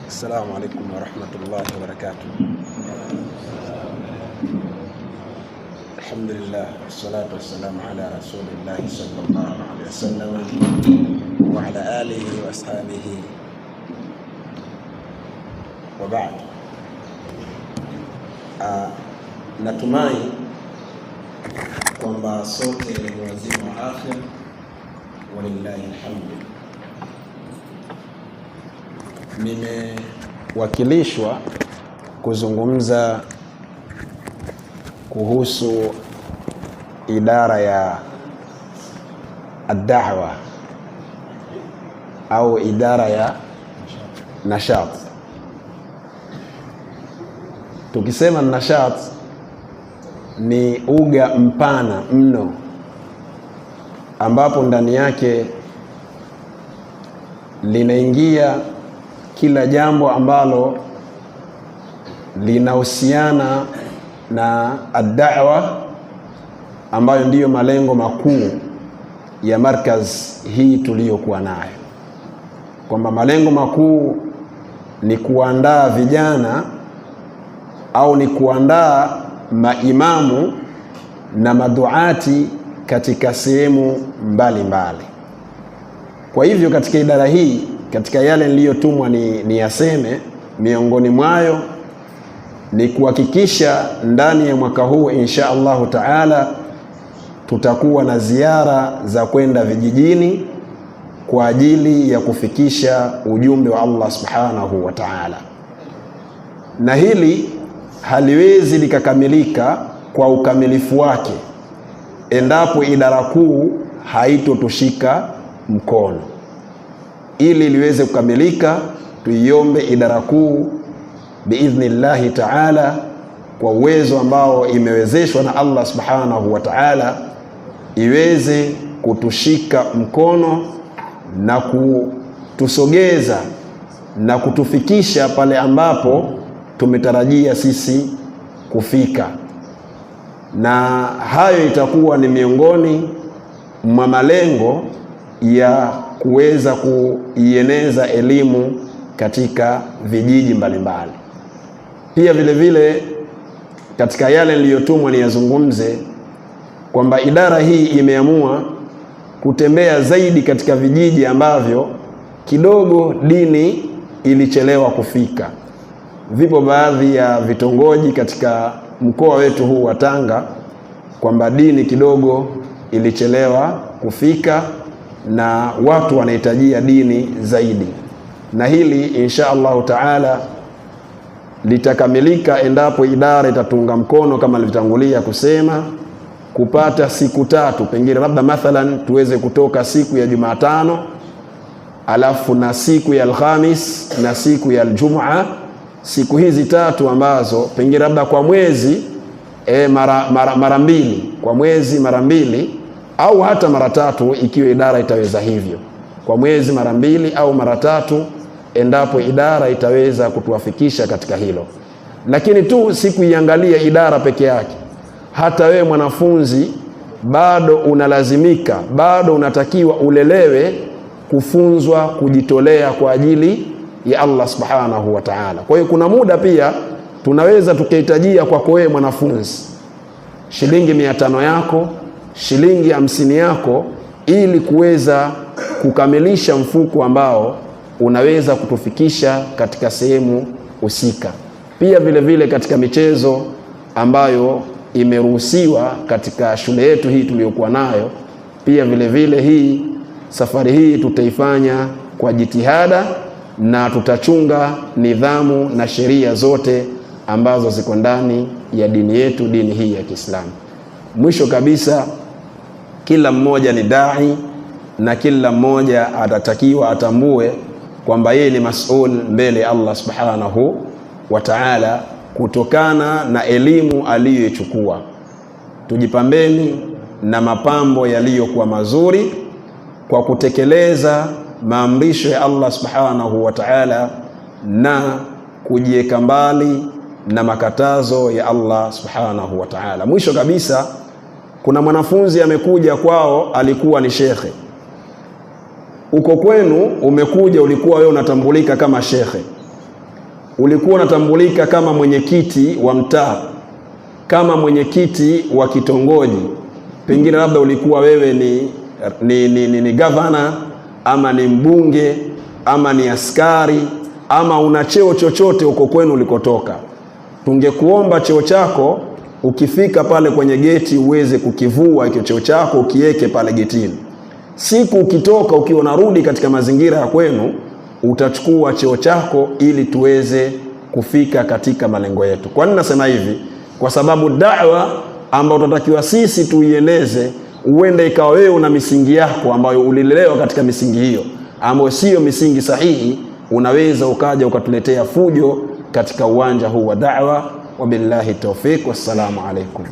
السلام عليكم ورحمة الله وبركاته. الحمد لله والصلاة والسلام على رسول الله صلى الله عليه وسلم وعلى آله وأصحابه وبعد. Natumai kwamba sote ni wazima wa afya, walillahi alhamdu. Nimewakilishwa kuzungumza kuhusu idara ya ad-da'wa au idara ya nashat. Tukisema nashat ni uga mpana mno ambapo ndani yake linaingia kila jambo ambalo linahusiana na ad-da'wa, ambayo ndiyo malengo makuu ya markaz hii tuliyokuwa nayo, kwamba malengo makuu ni kuandaa vijana au ni kuandaa maimamu na maduati katika sehemu mbalimbali. Kwa hivyo katika idara hii, katika yale niliyotumwa ni yaseme, miongoni mwayo ni kuhakikisha ndani ya mwaka huu insha Allahu taala tutakuwa na ziara za kwenda vijijini kwa ajili ya kufikisha ujumbe wa Allah subhanahu wa ta'ala, na hili haliwezi likakamilika kwa ukamilifu wake endapo idara kuu haitotushika mkono. Ili liweze kukamilika, tuiombe idara kuu biidhnillahi ta'ala, kwa uwezo ambao imewezeshwa na Allah subhanahu wa ta'ala, iweze kutushika mkono na kutusogeza na kutufikisha pale ambapo tumetarajia sisi kufika. Na hayo itakuwa ni miongoni mwa malengo ya kuweza kuieneza elimu katika vijiji mbalimbali. Pia vile vile katika yale niliyotumwa niyazungumze kwamba idara hii imeamua kutembea zaidi katika vijiji ambavyo kidogo dini ilichelewa kufika. Vipo baadhi ya vitongoji katika mkoa wetu huu wa Tanga kwamba dini kidogo ilichelewa kufika na watu wanahitajia dini zaidi, na hili insha Allahu taala litakamilika endapo idara itatunga mkono kama nilivyotangulia kusema, kupata siku tatu, pengine labda mathalan tuweze kutoka siku ya Jumatano alafu na siku ya Alhamis na siku ya Aljumaa, siku hizi tatu ambazo pengine labda kwa mwezi mara mbili, kwa mwezi mara mbili au hata mara tatu ikiwa idara itaweza hivyo, kwa mwezi mara mbili au mara tatu endapo idara itaweza kutuwafikisha katika hilo. Lakini tu siku iangalia idara peke yake, hata wewe mwanafunzi bado unalazimika, bado unatakiwa ulelewe kufunzwa kujitolea kwa ajili ya Allah subhanahu wa ta'ala. Kwa hiyo kuna muda pia tunaweza tukahitajia kwako wewe mwanafunzi shilingi 500 yako, shilingi 50 yako, ili kuweza kukamilisha mfuko ambao unaweza kutufikisha katika sehemu husika. Pia vile vile katika michezo ambayo imeruhusiwa katika shule yetu hii tuliyokuwa nayo, pia vile vile hii safari hii tutaifanya kwa jitihada na tutachunga nidhamu na sheria zote ambazo ziko ndani ya dini yetu, dini hii ya Kiislamu. Mwisho kabisa, kila mmoja ni dai na kila mmoja atatakiwa atambue kwamba yeye ni mas'ul mbele ya Allah subhanahu wa ta'ala kutokana na elimu aliyochukua. Tujipambeni na mapambo yaliyokuwa mazuri kwa kutekeleza maamrisho ya Allah subhanahu wa ta'ala na kujieka mbali na makatazo ya Allah subhanahu wa ta'ala. Mwisho kabisa, kuna mwanafunzi amekuja kwao, alikuwa ni shekhe. Uko kwenu umekuja, ulikuwa wewe unatambulika kama shekhe, ulikuwa unatambulika kama mwenyekiti wa mtaa, kama mwenyekiti wa kitongoji, pengine labda ulikuwa wewe ni gavana ama ni mbunge ama ni askari ama una cheo chochote huko kwenu ulikotoka, tungekuomba cheo chako ukifika pale kwenye geti uweze kukivua hicho cheo chako ukiweke pale getini. Siku ukitoka ukiwa unarudi katika mazingira ya kwenu, utachukua cheo chako ili tuweze kufika katika malengo yetu. Kwa nini nasema hivi? Kwa sababu da'wa ambayo tunatakiwa sisi tuieneze, uende ikawa wewe una misingi yako ambayo ulilelewa katika misingi hiyo ambayo sio misingi sahihi, unaweza ukaja ukatuletea fujo katika uwanja huu wa da'wa. Wabillahi tawfik, wassalamu alaikum.